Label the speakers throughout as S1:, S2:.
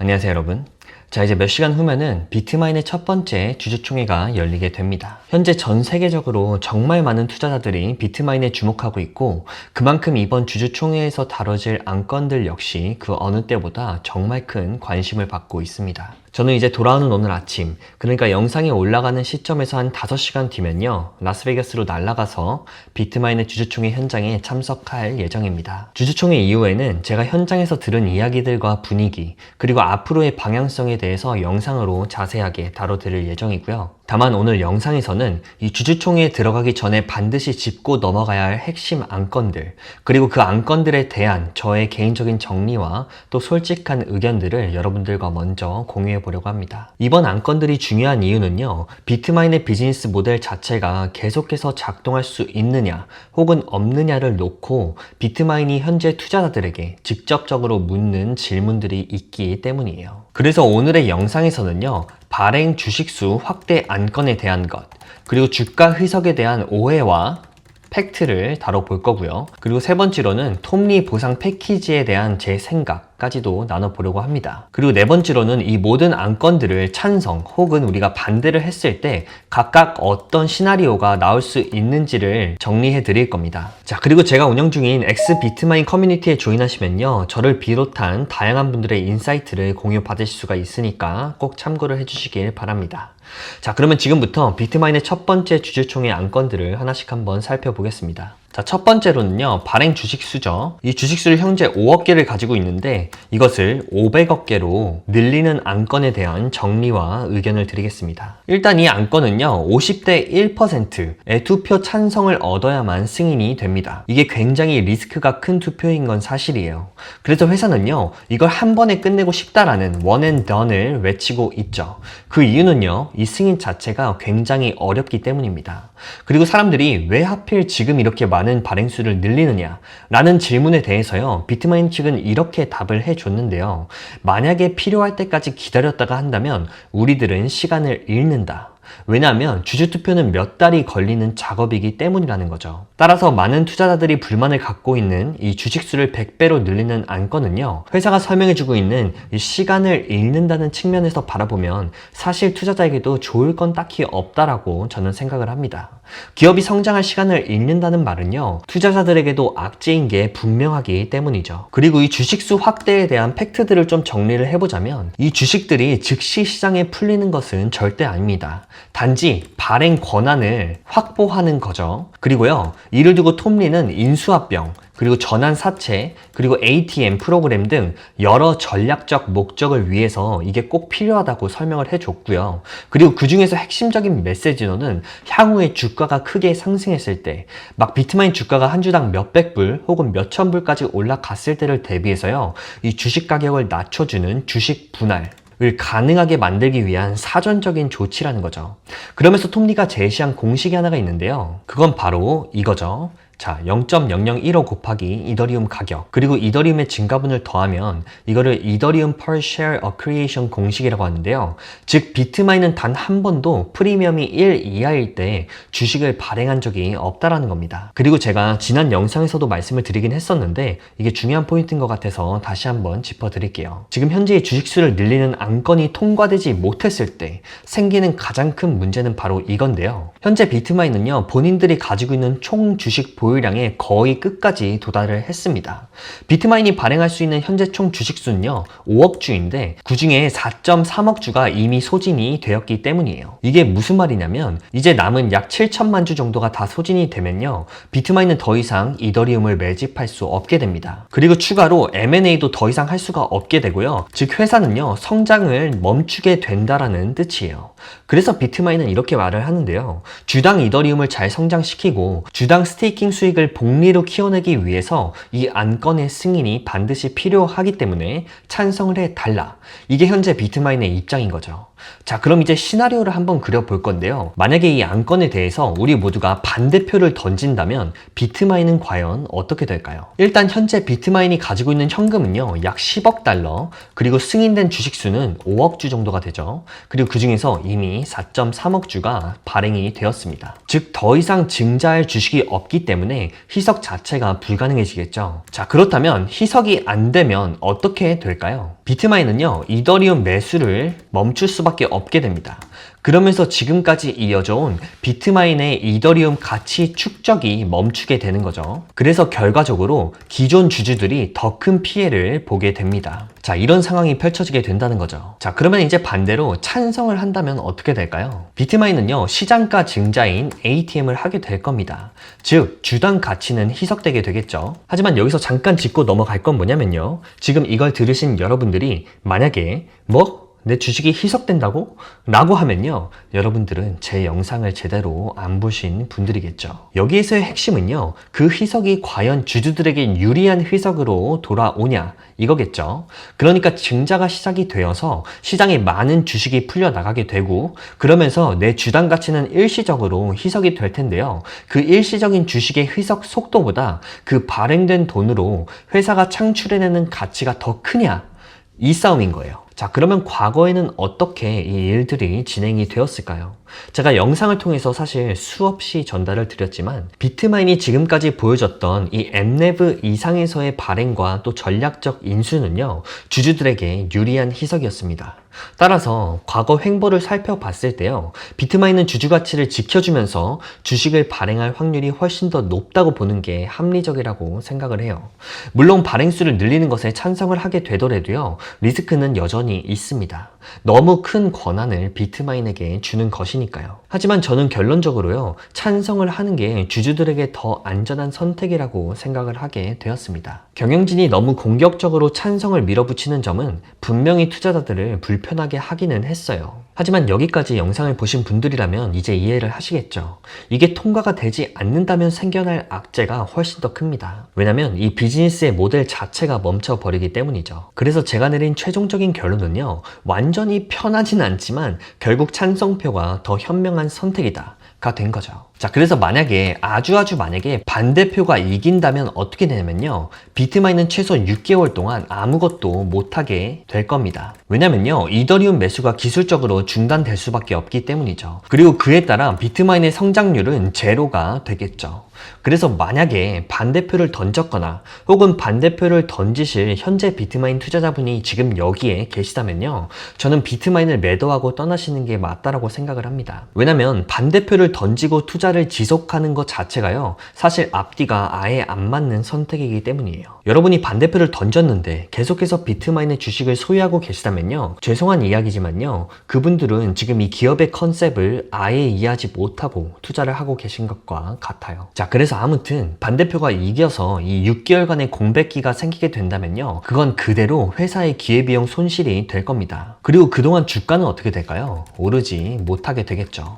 S1: 안녕하세요 여러분. 자, 이제 몇 시간 후면은 비트마인의 첫 번째 주주총회가 열리게 됩니다. 현재 전 세계적으로 정말 많은 투자자들이 비트마인에 주목하고 있고, 그만큼 이번 주주총회에서 다뤄질 안건들 역시 그 어느 때보다 정말 큰 관심을 받고 있습니다. 저는 이제 돌아오는 오늘 아침, 그러니까 영상이 올라가는 시점에서 한 5시간 뒤면요, 라스베가스로 날아가서 비트마인의 주주총회 현장에 참석할 예정입니다. 주주총회 이후에는 제가 현장에서 들은 이야기들과 분위기, 그리고 앞으로의 방향성에 대해서 영상으로 자세하게 다뤄드릴 예정이고요. 다만 오늘 영상에서는 이 주주총회에 들어가기 전에 반드시 짚고 넘어가야 할 핵심 안건들, 그리고 그 안건들에 대한 저의 개인적인 정리와 또 솔직한 의견들을 여러분들과 먼저 공유해 보려고 합니다. 이번 안건들이 중요한 이유는요, 비트마인의 비즈니스 모델 자체가 계속해서 작동할 수 있느냐 혹은 없느냐를 놓고 비트마인이 현재 투자자들에게 직접적으로 묻는 질문들이 있기 때문이에요. 그래서 오늘의 영상에서는요, 발행 주식수 확대 안건에 대한 것, 그리고 주가 희석에 대한 오해와 팩트를 다뤄볼 거고요. 그리고 세 번째로는 톱니 보상 패키지에 대한 제 생각까지도 나눠보려고 합니다. 그리고 네 번째로는 이 모든 안건들을 찬성 혹은 우리가 반대를 했을 때 각각 어떤 시나리오가 나올 수 있는지를 정리해 드릴 겁니다. 자, 그리고 제가 운영 중인 X 비트마인 커뮤니티에 조인하시면요, 저를 비롯한 다양한 분들의 인사이트를 공유 받으실 수가 있으니까 꼭 참고를 해주시길 바랍니다. 자, 그러면 지금부터 비트마인의 첫 번째 주주총회 안건들을 하나씩 한번 살펴보겠습니다. 자, 첫 번째로는요, 발행 주식수죠. 이 주식수를 현재 5억 개를 가지고 있는데 이것을 500억 개로 늘리는 안건에 대한 정리와 의견을 드리겠습니다. 일단 이 안건은요, 50대 1%의 투표 찬성을 얻어야만 승인이 됩니다. 이게 굉장히 리스크가 큰 투표인 건 사실이에요. 그래서 회사는요, 이걸 한 번에 끝내고 싶다라는 원앤던을 외치고 있죠. 그 이유는요, 이 승인 자체가 굉장히 어렵기 때문입니다. 그리고 사람들이 왜 하필 지금 이렇게 많은 발행수를 늘리느냐 라는 질문에 대해서요, 비트마인 측은 이렇게 답을 해줬는데요. 만약에 필요할 때까지 기다렸다가 한다면 우리들은 시간을 잃는다. 왜냐하면 주주투표는 몇 달이 걸리는 작업이기 때문이라는 거죠. 따라서 많은 투자자들이 불만을 갖고 있는 이 주식수를 100배로 늘리는 안건은요, 회사가 설명해주고 있는 이 시간을 잃는다는 측면에서 바라보면 사실 투자자에게도 좋을 건 딱히 없다라고 저는 생각을 합니다. 기업이 성장할 시간을 잃는다는 말은요, 투자자들에게도 악재인 게 분명하기 때문이죠. 그리고 이 주식수 확대에 대한 팩트들을 좀 정리를 해보자면, 이 주식들이 즉시 시장에 풀리는 것은 절대 아닙니다. 단지 발행 권한을 확보하는 거죠. 그리고요, 이를 두고 톱니는 인수합병, 그리고 전환 사채, 그리고 ATM 프로그램 등 여러 전략적 목적을 위해서 이게 꼭 필요하다고 설명을 해줬고요. 그리고 그 중에서 핵심적인 메시지로는 향후에 주가가 크게 상승했을 때, 막 비트마인 주가가 한 주당 몇백 불 혹은 몇천 불까지 올라갔을 때를 대비해서요, 이 주식 가격을 낮춰주는 주식 분할 을 가능하게 만들기 위한 사전적인 조치라는 거죠. 그러면서 톱니가 제시한 공식이 하나가 있는데요, 그건 바로 이거죠. 자, 0.0015 곱하기 이더리움 가격, 그리고 이더리움의 증가분을 더하면 이거를 이더리움 per share accretion 공식이라고 하는데요. 즉 비트마인은 단 한 번도 프리미엄이 1 이하일 때 주식을 발행한 적이 없다라는 겁니다. 그리고 제가 지난 영상에서도 말씀을 드리긴 했었는데 이게 중요한 포인트인 것 같아서 다시 한번 짚어드릴게요. 지금 현재의 주식수를 늘리는 안건이 통과되지 못했을 때 생기는 가장 큰 문제는 바로 이건데요. 현재 비트마인은요, 본인들이 가지고 있는 총 주식 보유량의 거의 끝까지 도달을 했습니다. 비트마인이 발행할 수 있는 현재 총 주식수는요, 5억 주인데 그 중에 4.3억 주가 이미 소진이 되었기 때문이에요. 이게 무슨 말이냐면 이제 남은 약 7천만 주 정도가 다 소진이 되면요, 비트마인은 더 이상 이더리움을 매집할 수 없게 됩니다. 그리고 추가로 M&A도 더 이상 할 수가 없게 되고요. 즉 회사는요, 성장을 멈추게 된다라는 뜻이에요. 그래서 비트마인은 이렇게 말을 하는데요. 주당 이더리움을 잘 성장시키고 주당 스테이킹 수익을 복리로 키워내기 위해서 이 안건의 승인이 반드시 필요하기 때문에 찬성을 해달라. 이게 현재 비트마인의 입장인 거죠. 자, 그럼 이제 시나리오를 한번 그려볼 건데요. 만약에 이 안건에 대해서 우리 모두가 반대표를 던진다면 비트마인은 과연 어떻게 될까요? 일단 현재 비트마인이 가지고 있는 현금은요, 약 10억 달러, 그리고 승인된 주식수는 5억 주 정도가 되죠. 그리고 그 중에서 이미 4.3억 주가 발행이 되었습니다. 즉 더 이상 증자할 주식이 없기 때문에 때문에 희석 자체가 불가능해지겠죠. 자, 그렇다면 희석이 안 되면 어떻게 될까요? 비트마인은요, 이더리움 매수를 멈출 수밖에 없게 됩니다. 그러면서 지금까지 이어져 온 비트마인의 이더리움 가치 축적이 멈추게 되는 거죠. 그래서 결과적으로 기존 주주들이 더 큰 피해를 보게 됩니다. 자, 이런 상황이 펼쳐지게 된다는 거죠. 자, 그러면 이제 반대로 찬성을 한다면 어떻게 될까요? 비트마인은요, 시장가 증자인 ATM을 하게 될 겁니다. 즉, 주당 가치는 희석되게 되겠죠. 하지만 여기서 잠깐 짚고 넘어갈 건 뭐냐면요, 지금 이걸 들으신 여러분들이 만약에 내 주식이 희석된다고? 라고 하면요, 여러분들은 제 영상을 제대로 안 보신 분들이겠죠. 여기에서의 핵심은요, 그 희석이 과연 주주들에게 유리한 희석으로 돌아오냐 이거겠죠. 그러니까 증자가 시작이 되어서 시장에 많은 주식이 풀려나가게 되고, 그러면서 내 주당 가치는 일시적으로 희석이 될 텐데요, 그 일시적인 주식의 희석 속도보다 그 발행된 돈으로 회사가 창출해내는 가치가 더 크냐, 이 싸움인 거예요. 자, 그러면 과거에는 어떻게 이 일들이 진행이 되었을까요? 제가 영상을 통해서 사실 수없이 전달을 드렸지만, 비트마인이 지금까지 보여줬던 이 엠레브 이상에서의 발행과 또 전략적 인수는요, 주주들에게 유리한 희석이었습니다. 따라서 과거 횡보를 살펴봤을 때요, 비트마인은 주주 가치를 지켜주면서 주식을 발행할 확률이 훨씬 더 높다고 보는 게 합리적이라고 생각을 해요. 물론 발행수를 늘리는 것에 찬성을 하게 되더라도요, 리스크는 여전히 있습니다. 너무 큰 권한을 비트마인에게 주는 것이니까요. 하지만 저는 결론적으로요, 찬성을 하는 게 주주들에게 더 안전한 선택이라고 생각을 하게 되었습니다. 경영진이 너무 공격적으로 찬성을 밀어붙이는 점은 분명히 투자자들을 불편하게 하기는 했어요. 하지만 여기까지 영상을 보신 분들이라면 이제 이해를 하시겠죠. 이게 통과가 되지 않는다면 생겨날 악재가 훨씬 더 큽니다. 왜냐면 이 비즈니스의 모델 자체가 멈춰버리기 때문이죠. 그래서 제가 내린 최종적인 결론은요, 완전히 편하진 않지만 결국 찬성표가 더 현명한 선택이다 가 된 거죠. 자, 그래서 만약에 아주 만약에 반대표가 이긴다면 어떻게 되냐면요, 비트마인은 최소 6개월 동안 아무것도 못하게 될 겁니다. 왜냐면요, 이더리움 매수가 기술적으로 중단될 수밖에 없기 때문이죠. 그리고 그에 따라 비트마인의 성장률은 제로가 되겠죠. 그래서 만약에 반대표를 던졌거나 혹은 반대표를 던지실 현재 비트마인 투자자분이 지금 여기에 계시다면요, 저는 비트마인을 매도하고 떠나시는 게 맞다라고 생각을 합니다. 왜냐면 반대표를 던지고 투자를 지속하는 것 자체가요, 사실 앞뒤가 아예 안 맞는 선택이기 때문이에요. 여러분이 반대표를 던졌는데 계속해서 비트마인의 주식을 소유하고 계시다면요, 죄송한 이야기지만요, 그분들은 지금 이 기업의 컨셉을 아예 이해하지 못하고 투자를 하고 계신 것과 같아요. 자, 그래서 아무튼 반대표가 이겨서 이 6개월간의 공백기가 생기게 된다면요, 그건 그대로 회사의 기회비용 손실이 될 겁니다. 그리고 그동안 주가는 어떻게 될까요? 오르지 못하게 되겠죠.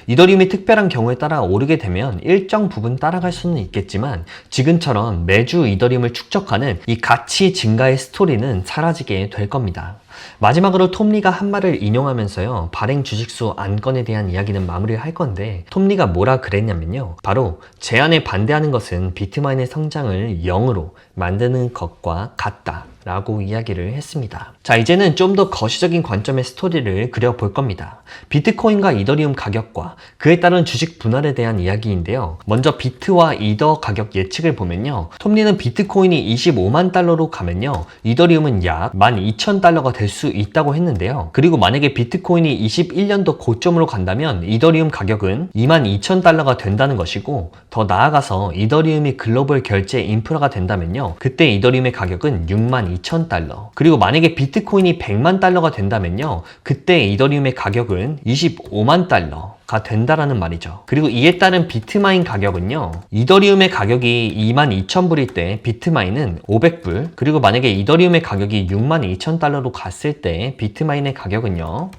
S1: 이더리움이 특별한 경우에 따라 오르게 되면 일정 부분 따라갈 수는 있겠지만, 지금처럼 매주 이더리움을 축적하는 이 가치 증가의 스토리는 사라지게 될 겁니다. 마지막으로 톰리가 한 말을 인용하면서요, 발행 주식수 안건에 대한 이야기는 마무리를 할 건데, 톰리가 뭐라 그랬냐면요, 바로 제안에 반대하는 것은 비트마인의 성장을 0으로 만드는 것과 같다 라고 이야기를 했습니다. 자, 이제는 좀 더 거시적인 관점의 스토리를 그려볼 겁니다. 비트코인과 이더리움 가격과 그에 따른 주식 분할에 대한 이야기인데요, 먼저 비트와 이더 가격 예측을 보면요, 톰리는 비트코인이 25만 달러로 가면요, 이더리움은 약 12,000달러가 될 수 있다고 했는데요, 그리고 만약에 비트코인이 21년도 고점으로 간다면 이더리움 가격은 22,000달러가 된다는 것이고, 더 나아가서 이더리움이 글로벌 결제 인프라가 된다면요, 그때 이더리움의 가격은 62,000달러, 그리고 만약에 비트코인이 100만 달러가 된다면요, 그때 이더리움의 가격은 25만 달러가 된다라는 말이죠. 그리고 이에 따른 비트마인 가격은요, 이더리움의 가격이 22,000불일 때 비트마인은 500불, 그리고 만약에 이더리움의 가격이 62,000달러로 갔을 때 비트마인의 가격은요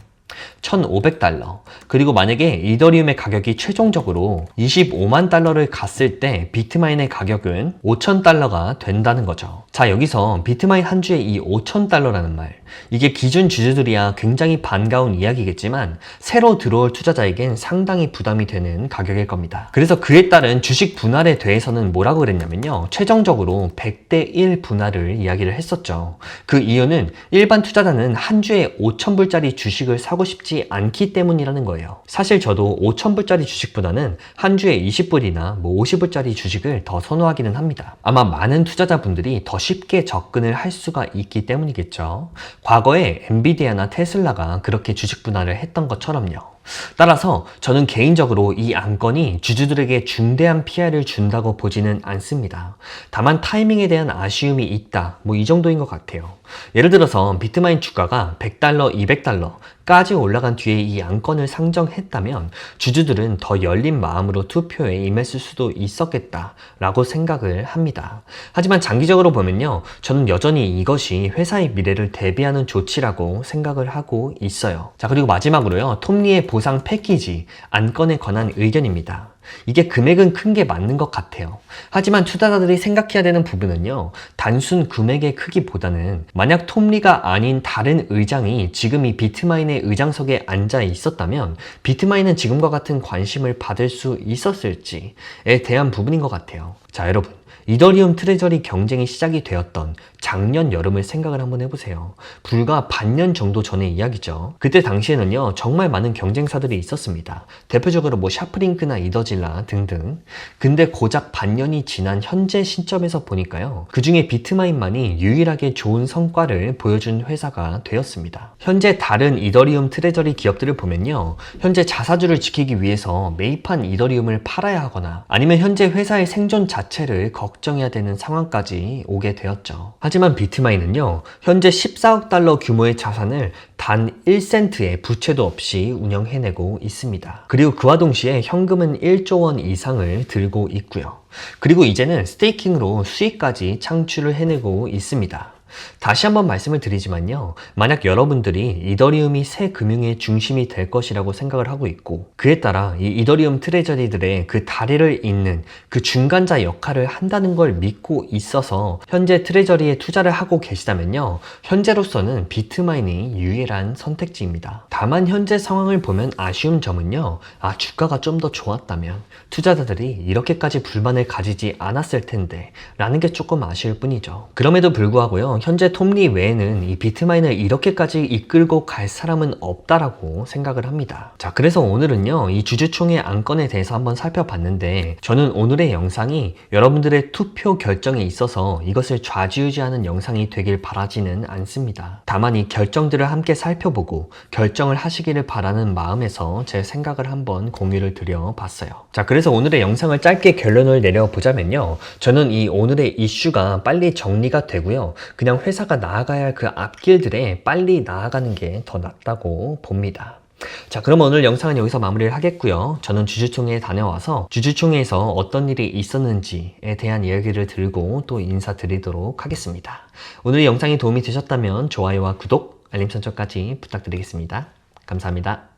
S1: 1,500달러, 그리고 만약에 이더리움의 가격이 최종적으로 25만 달러를 갔을 때 비트마인의 가격은 5,000달러가 된다는 거죠. 자, 여기서 비트마인 한 주에 이 5,000달러라는 말, 이게 기존 주주들이야 굉장히 반가운 이야기겠지만 새로 들어올 투자자에겐 상당히 부담이 되는 가격일 겁니다. 그래서 그에 따른 주식 분할에 대해서는 뭐라고 그랬냐면요. 최종적으로 100대 1 분할을 이야기를 했었죠. 그 이유는 일반 투자자는 한 주에 5,000불짜리 주식을 사고 싶지 않기 때문이라는 거예요. 사실 저도 5,000불짜리 주식보다는 한 주에 20불이나 50불짜리 주식을 더 선호하기는 합니다. 아마 많은 투자자분들이 더 쉽게 접근을 할 수가 있기 때문이겠죠. 과거에 엔비디아나 테슬라가 그렇게 주식 분할을 했던 것처럼요. 따라서 저는 개인적으로 이 안건이 주주들에게 중대한 피해를 준다고 보지는 않습니다. 다만 타이밍에 대한 아쉬움이 있다. 이 정도인 것 같아요. 예를 들어서 비트마인 주가가 $100, $200까지 올라간 뒤에 이 안건을 상정했다면 주주들은 더 열린 마음으로 투표에 임했을 수도 있었겠다라고 생각을 합니다. 하지만 장기적으로 보면요. 저는 여전히 이것이 회사의 미래를 대비하는 조치라고 생각을 하고 있어요. 자, 그리고 마지막으로요. 톱니의 보상 패키지 안건에 관한 의견입니다. 이게 금액은 큰 게 맞는 것 같아요. 하지만 투자자들이 생각해야 되는 부분은요. 단순 금액의 크기보다는 만약 톱니가 아닌 다른 의장이 지금 이 비트마인의 의장석에 앉아 있었다면 비트마인은 지금과 같은 관심을 받을 수 있었을지에 대한 부분인 것 같아요. 자, 여러분. 이더리움 트레저리 경쟁이 시작이 되었던 작년 여름을 생각을 한번 해보세요. 불과 반년 정도 전의 이야기죠. 그때 당시에는요, 정말 많은 경쟁사들이 있었습니다. 대표적으로 샤프링크나 이더질라 등등. 근데 고작 반년이 지난 현재 시점에서 보니까요, 그 중에 비트마인만이 유일하게 좋은 성과를 보여준 회사가 되었습니다. 현재 다른 이더리움 트레저리 기업들을 보면요, 현재 자사주를 지키기 위해서 매입한 이더리움을 팔아야 하거나 아니면 현재 회사의 생존 자체를 걱정해야 되는 상황까지 오게 되었죠. 하지만 비트마인은요, 현재 14억 달러 규모의 자산을 단 1센트의 부채도 없이 운영해내고 있습니다. 그리고 그와 동시에 현금은 1조 원 이상을 들고 있고요. 그리고 이제는 스테이킹으로 수익까지 창출을 해내고 있습니다. 다시 한번 말씀을 드리지만요. 만약 여러분들이 이더리움이 새 금융의 중심이 될 것이라고 생각을 하고 있고 그에 따라 이 이더리움 트레저리들의 그 다리를 잇는 그 중간자 역할을 한다는 걸 믿고 있어서 현재 트레저리에 투자를 하고 계시다면요. 현재로서는 비트마인이 유일한 선택지입니다. 다만 현재 상황을 보면 아쉬운 점은요. 주가가 좀 더 좋았다면 투자자들이 이렇게까지 불만을 가지지 않았을 텐데 라는 게 조금 아쉬울 뿐이죠. 그럼에도 불구하고요. 현재 톱니 외에는 이 비트마인을 이렇게까지 이끌고 갈 사람은 없다라고 생각을 합니다. 자, 그래서 오늘은요, 이 주주총회 안건에 대해서 한번 살펴봤는데 저는 오늘의 영상이 여러분들의 투표 결정에 있어서 이것을 좌지우지하는 영상이 되길 바라지는 않습니다. 다만 이 결정들을 함께 살펴보고 결정을 하시기를 바라는 마음에서 제 생각을 한번 공유를 드려봤어요. 자, 그래서 오늘의 영상을 짧게 결론을 내려보자면요, 저는 이 오늘의 이슈가 빨리 정리가 되고요, 그냥 회사가 나아가야 할 그 앞길들에 빨리 나아가는 게 더 낫다고 봅니다. 자, 그럼 오늘 영상은 여기서 마무리를 하겠고요. 저는 주주총회에 다녀와서 주주총회에서 어떤 일이 있었는지에 대한 이야기를 들고 또 인사드리도록 하겠습니다. 오늘 영상이 도움이 되셨다면 좋아요와 구독, 알림 설정까지 부탁드리겠습니다. 감사합니다.